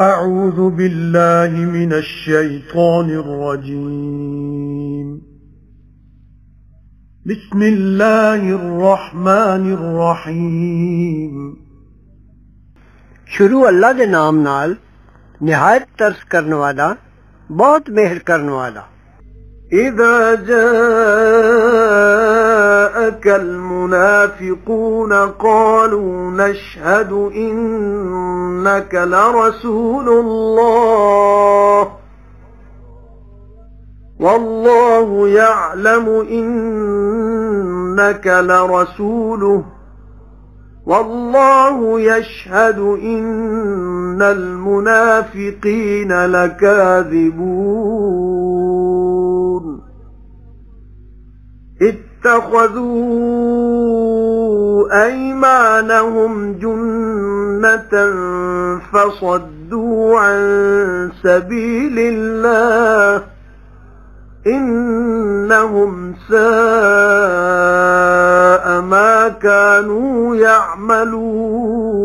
أعوذ بالله من الشيطان الرجيم بسم الله الرحمن الرحيم शुरू अल्लाह दे नाम नाल निहायत तरस करने वाला बहुत मेहर करने वाला। إذا جاءك المنافقون قالوا نشهد إنك لرسول الله والله يعلم إنك لرسوله والله يشهد إن المنافقين لكاذبون اتخذوا أيمانهم جنة فصدوا عن سبيل الله إنهم ساء ما كانوا يعملون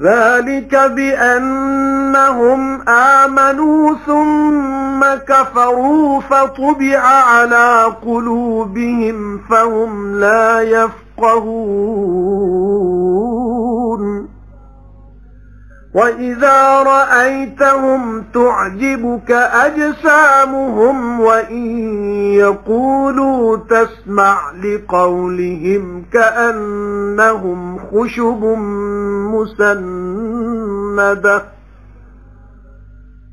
ذلك بأنهم آمنوا ثم كفروا فطبع على قلوبهم فهم لا يفقهون وإذا رأيتهم تعجبك أجسامهم وإن يقولوا تسمع لقولهم كأنهم خشب مسندة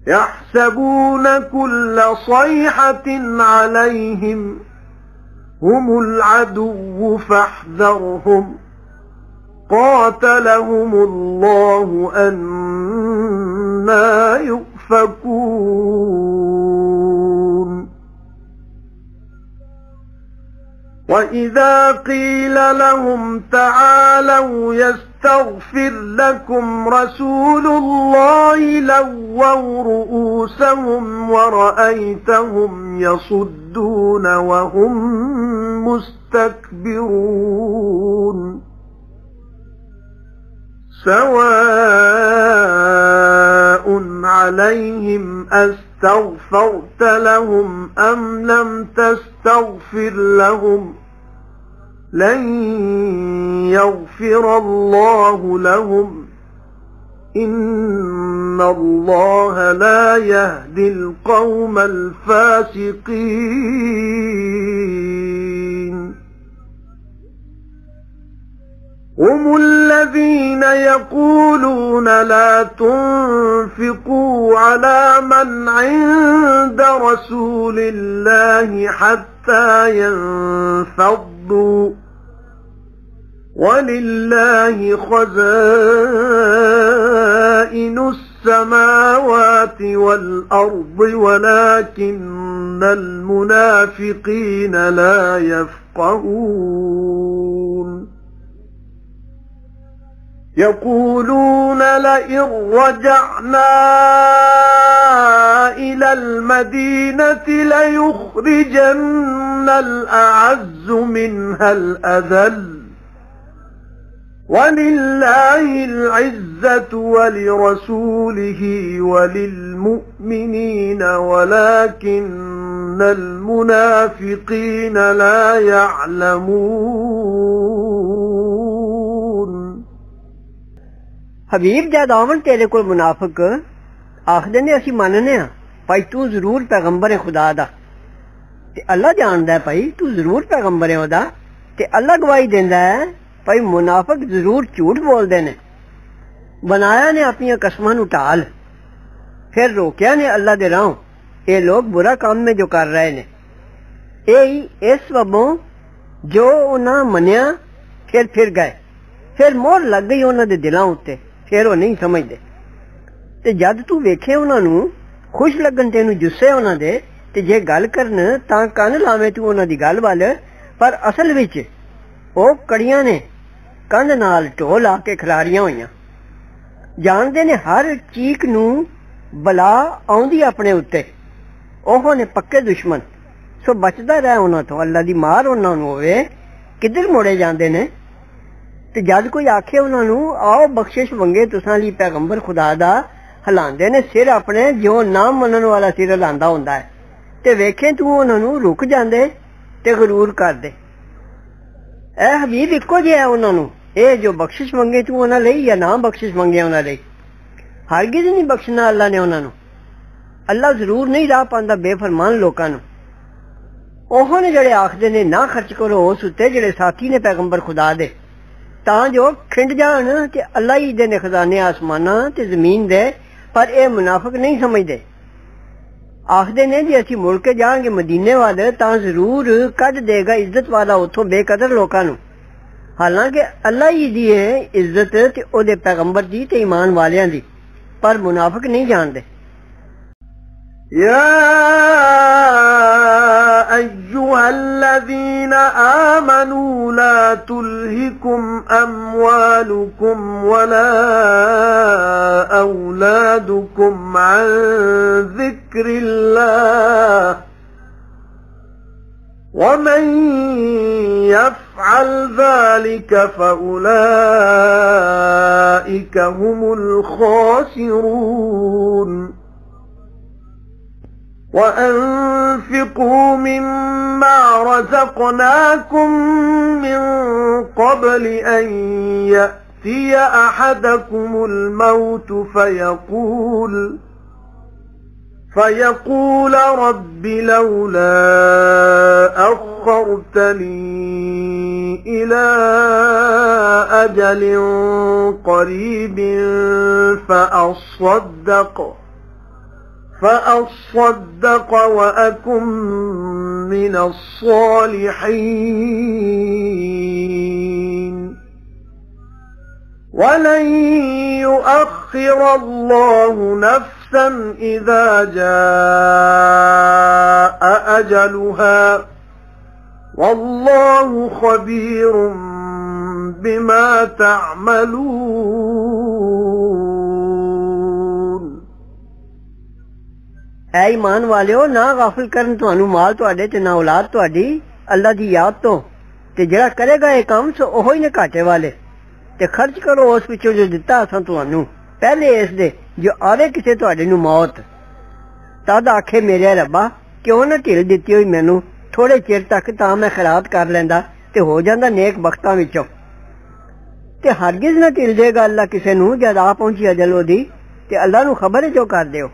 يحسبون كل صيحة عليهم هم العدو فاحذرهم قاتلهم الله أنى يؤفكون وإذا قيل لهم تعالوا يستغفر لكم رسول الله لووا رؤوسهم ورأيتهم يصدون وهم مستكبرون سواء عليهم أستغفرت لهم أم لم تستغفر لهم لن يغفر الله لهم إن الله لا يهدي القوم الفاسقين هم الذين يقولون لا تنفقوا على من عند رسول الله حتى ينفضوا ولله خزائن السماوات والأرض ولكن المنافقين لا يفقهون يقولون لئن رجعنا إلى المدينة ليخرجن الأعز منها الأذل ولله العزة ولرسوله وللمؤمنين ولكن المنافقين لا يعلمون हबीब जद आवन तेरे कोल मुनाफिक आखदे ने असीं मनने आ भाई तू जरूर पैगंबर है खुदा दा ते अल्लाह जानदा है भाई तू जरूर पैगंबर है ओदा ते अल्लाह गवाही देंदा है भाई मुनाफिक जरूर झूठ बोलदे ने बनाया ने अपनी कसमां नूं टाल फिर रोकिया ने अल्लाह दे राहों ये लोग बुरा काम में जो कर रहे ने यही इस वबों जो उन्हां मन्निया फिर गए फिर मोहर लग गई उन्हां दे दिलां उत्ते फिर वो नहीं समझदे ते जद तू वेखे उन्हां नूं खुश लगन तेनू जुस्से उन्हां दे ते जे गल करन तां कन लावे तू उन्हां दी गल वल पर असल विच ओ कड़ियां ने कंध नाल ढोल आके खिलारियां होईयां जानदे ने हर चीक नूं बला आउंदी अपने उत्ते ओह ने पक्के दुश्मन सो बचदा रह उन्हां तो अल्लाह दी मार उन्हां नूं होवे किधर मोड़े जांदे ने ते जद कोई आखे उन्होंने आओ बख्शिश मंगे तुसां लई पैगंबर खुदा दा हिलांदे ने सिर अपने जो नाम मनन वाला सिर हिलांदा हुंदा है ते वेखे तू उन्होंने रुक जांदे ते गरूर कर दे। ए हबीब इक्को जिहा है उन्होंने ए जो बख्शिश मंगे तू उन्हां लई या ना बख्शिश मंगे उन्हां लई हरगिज़ नहीं बख्शना अल्लाह ने उन्होंने। अल्लाह जरूर नहीं राह पांदा बेफरमान लोकां नूं। ओह ने जेड़े आखदे ने ना खर्च करो उस उत्ते जेड़े साथी ने पैगंबर खुदा दे तां जो खिंड जान कि अल्लाह ही दे ने खजाने आसमानां ते जमीन दे, पर ए मुनाफिक नहीं समझदे। आखदे ने जे असीं मुड़ के जांगे मदीने वाल तां जरूर कढ देगा इज्जत वाला उत्थों बेकदर लोकां नूं। हालांकि अल्लाह ही दी है इज्जत ते ओदे पैगंबर दी ते ईमान वालियां दी, पर मुनाफिक नहीं जानदे। يا أيها الذين آمنوا لا تلهكم أموالكم ولا أولادكم عن ذكر الله ومن يفعل ذلك فأولئك هم الخاسرون وأنفقوا مما رزقناكم من قبل أن يأتي أحدكم الموت فيقول رب لولا أخرتني إلى أجل قريب فأصدق وأكن من الصالحين ولن يؤخر الله نفسا إذا جاء أجلها والله خبير بما تعملون। ऐ ईमान वालियो ना गाफिल करन तुहानू माल तुहाडे ते ना औलाद तुहाडी अल्लाह दी याद तो ते जेड़ा करेगा ये काम सो ओहो ही ने घाटे वाले ते खर्च करो उस पिछों जो दिता असां तुहानू पहले इस दे जो आवे किसे तुहाडे नू मौत तद आखे मेरे रब्बा क्यों ना ढिल दित्ती होई मैनू थोड़े चिर तक तां मैं खैरात कर लैंदा ते हो जांदा नेक बख्तां विचों ते हरगिज़ ना ढिल देगा अल्लाह किसे नू जद आ पहुंची अजल ओदी ते अल्लाह नू खबर है जो कर दियो।